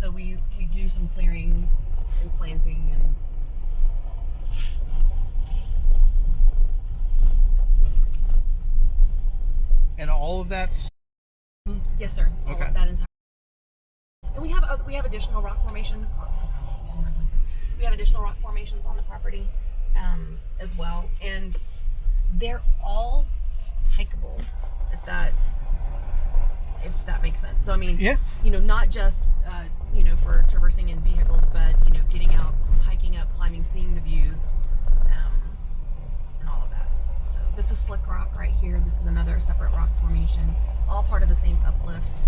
So we do some clearing and planting and. And all of that's. Yes, sir. All Okay. of that entire. And we have additional rock formations. We have additional rock formations on the property as well, and they're all hikeable. If that makes sense. So I mean, Yeah. Not just for traversing in vehicles, but getting out, hiking up, climbing, seeing the views, and all of that. So this is Slick Rock right here. This is another separate rock formation, all part of the same uplift.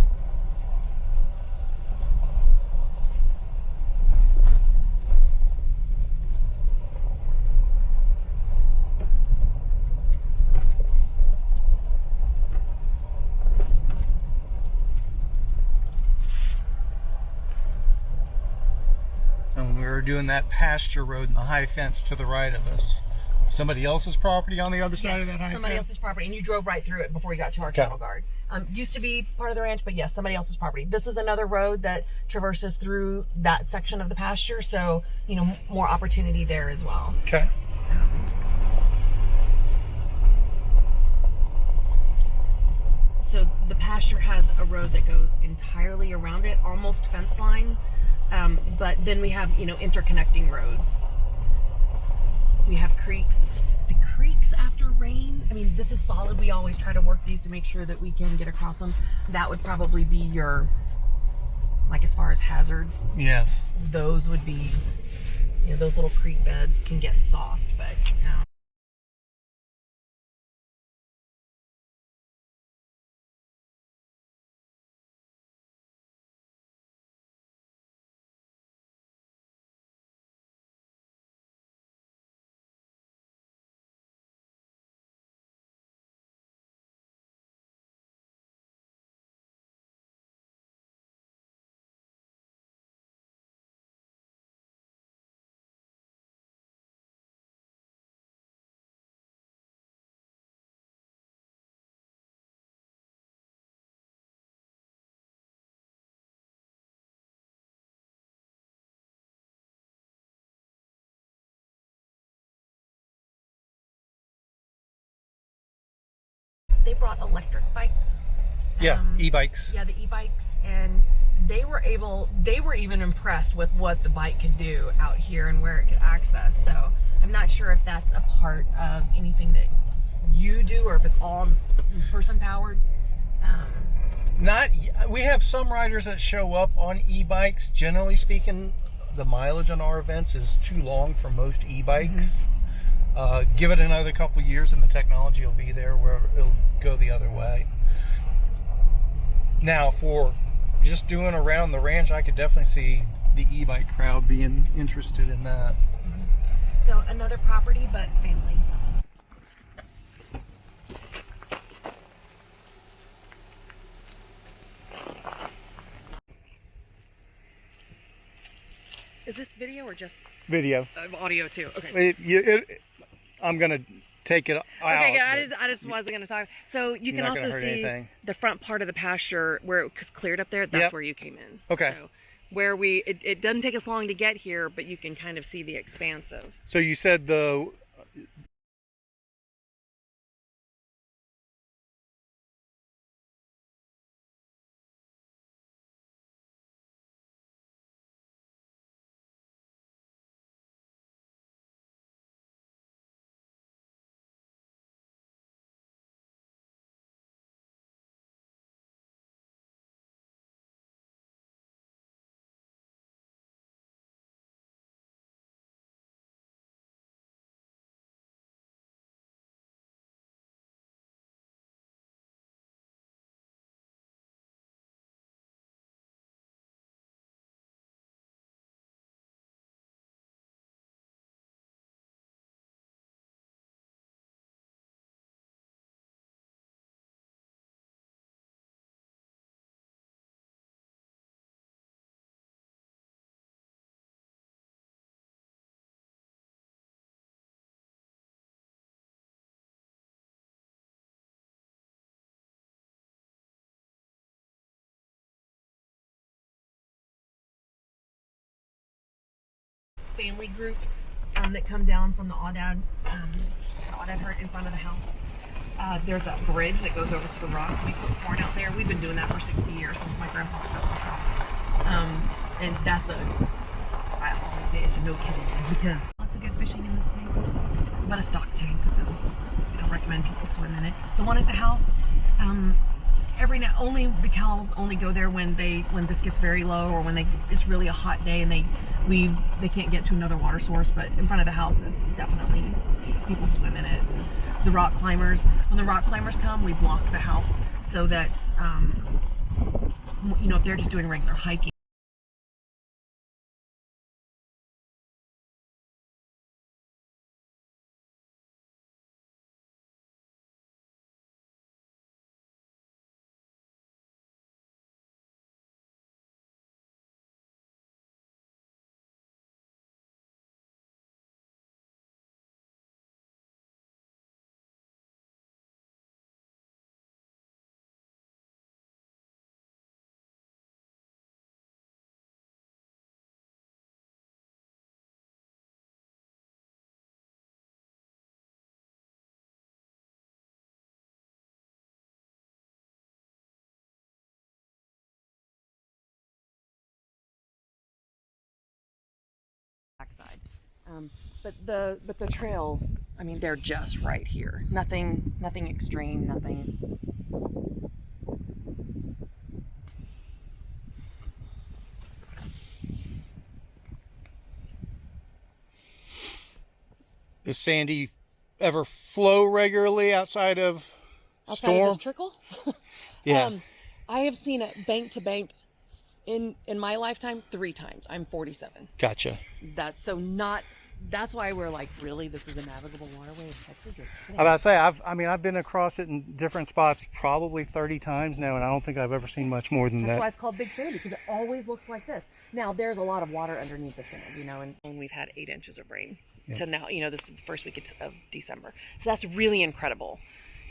And we were doing that pasture road and the high fence to the right of us. Somebody else's property on the other side of that high somebody fence? else's property, and you drove right through it before you got to our cattle guard. Used to be part of the ranch, but yes, somebody else's property. This is another road that traverses through that section of the pasture, so more opportunity there as well. Okay. So the pasture has a road that goes entirely around it, almost fence line, but then we have interconnecting roads. We have creeks. The creeks after rain, I mean, this is solid. We always try to work these to make sure that we can get across them. That would probably be your, as far as hazards. Yes. Those would be, those little creek beds can get soft, but they brought electric bikes. Yeah, e-bikes. Yeah, the e-bikes, and they were even impressed with what the bike could do out here and where it could access. So I'm not sure if that's a part of anything that you do or if it's all person powered. We have some riders that show up on e-bikes. Generally speaking, the mileage on our events is too long for most e-bikes. Give it another couple years and the technology will be there where it'll go the other way. Now, for just doing around the ranch, I could definitely see the e-bike crowd being interested in that. So another property, but family. Is this video or just Video. audio too? Okay. I'm gonna take it out. Okay, I just wasn't going to talk. So you can not also gonna hurt see anything. the front part of the pasture where it was cleared up there. That's Yep. where you came in. Okay. So where it doesn't take us long to get here, but you can kind of see the expanse of. So you said the family groups that come down from the Aoudad herd in front of the house. There's that bridge that goes over to the rock. We put corn out there. We've been doing that for 60 years since my grandpa built the house. And that's I always say it's a no-kill zone because lots of good fishing in this tank, but a stock tank, so I don't recommend people swim in it. The one at the house, only the cows only go there when this gets very low or when it's really a hot day and they can't get to another water source. But in front of the house is definitely people swim in it. The rock climbers, when the rock climbers come, we block the house so that if they're just doing regular hiking. Backside. But the trails, I mean, they're just right here. Nothing extreme, nothing. Does Sandy ever flow regularly outside of storm? Of this trickle? Yeah. I have seen it bank to bank in my lifetime 3 times. I'm 47. Gotcha. That's why we're like, really, this is a navigable waterway of Texas? I'm about to say, I've been across it in different spots probably 30 times now, and I don't think I've ever seen much more than that. That's why it's called Big Sandy, because it always looks like this. Now, there's a lot of water underneath the sand, and we've had 8 inches of rain. Yeah. So now, this is the first week of December. So that's really incredible.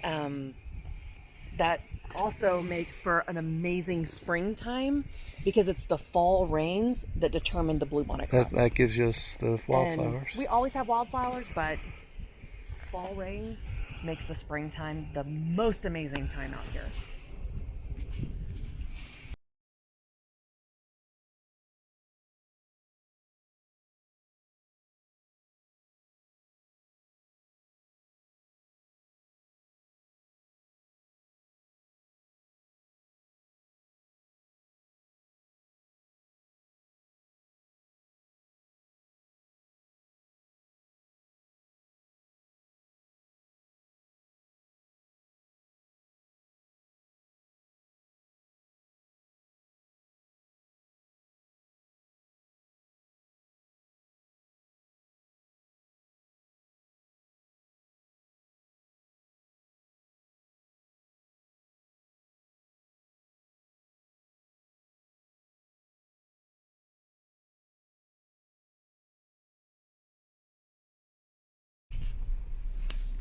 That also makes for an amazing springtime because it's the fall rains that determine the bluebonnet crop. That gives us the wildflowers. And we always have wildflowers, but fall rain makes the springtime the most amazing time out here.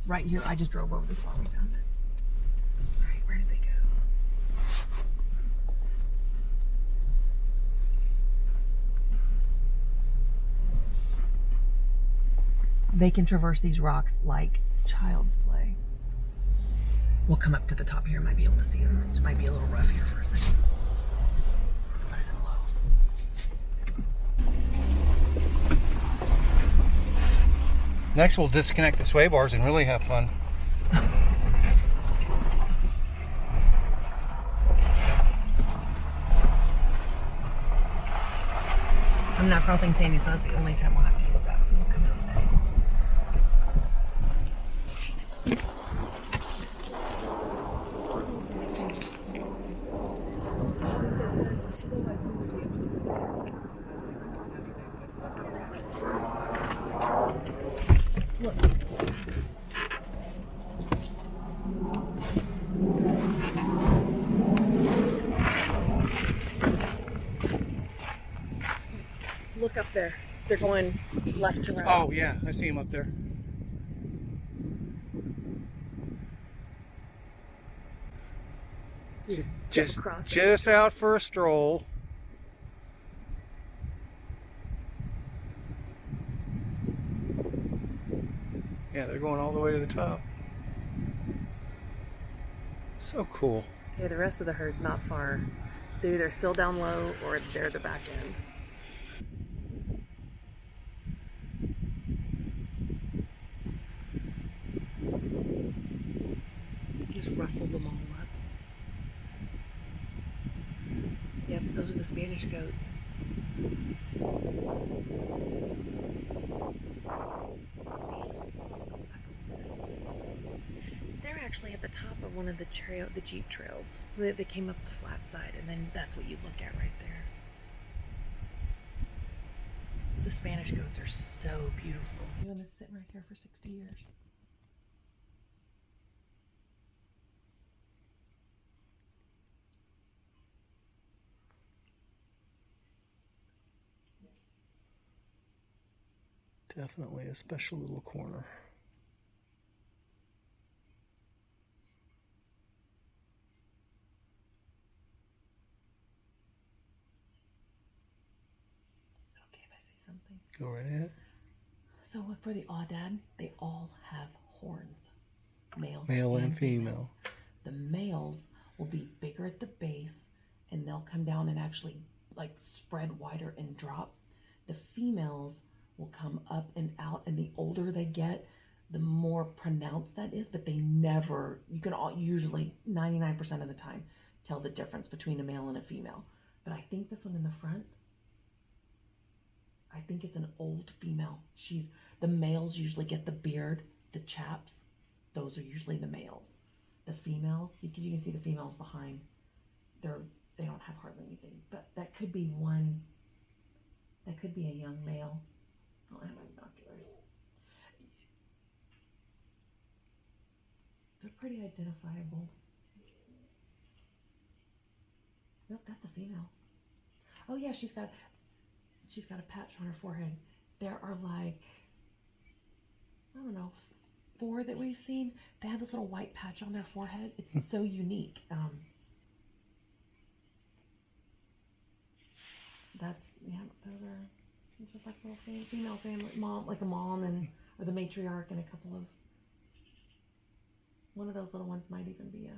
Right here, I just drove over the spot we found it. All right, where did they go? They can traverse these rocks like child's play. We'll come up to the top here, might be able to see them. It might be a little rough here for a second. Put it in low. Next, we'll disconnect the sway bars and really have fun. I'm not crossing Sandy, so that's the only time we'll have to use that. So we'll come out. Look. Look up there. They're going left to right. Oh yeah, I see them up there. Just out for a stroll. all the way to the top. So cool. Okay, the rest of the herd's not far. They're either still down low or they're the back end. Just rustled them all up. Yep, those are the Spanish goats. They're actually at the top of one of the Jeep trails. They came up the flat side, and then that's what you look at right there. The Spanish goats are so beautiful. You want to sit right here for 60 years. Definitely a special little corner. Okay, if I say something. Go right ahead. So for the Aoudad, they all have horns. Males Male and females. female. The males will be bigger at the base and they'll come down and actually like spread wider and drop. The females will come up and out, and the older they get, the more pronounced that is, but they never, you can all usually 99% of the time tell the difference between a male and a female. But I think this one in the front, I think it's an old female. The males usually get the beard, the chaps. Those are usually the males. The females, you can see the females behind. They don't have hardly anything, but that could be one. That could be a young male. I don't have my binoculars. They're pretty identifiable. Nope, that's a female. Oh yeah, she's got a patch on her forehead. There are like, I don't know, 4 that we've seen. They have this little white patch on their forehead. It's so unique. Those are just like little female family, mom, like a mom or the matriarch and a couple of, one of those little ones might even be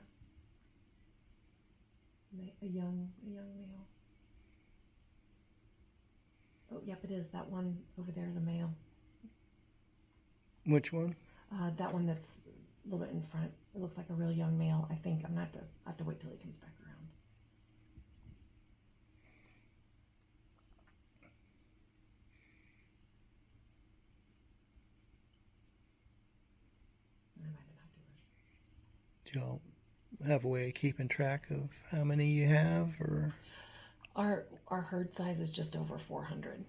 a young male. Oh, yep, it is. That one over there is a male. Which one? That one that's a little bit in front. It looks like a real young male. I think I have to wait till he comes back around. Do y'all have a way of keeping track of how many you have, or? Our herd size is just over 400.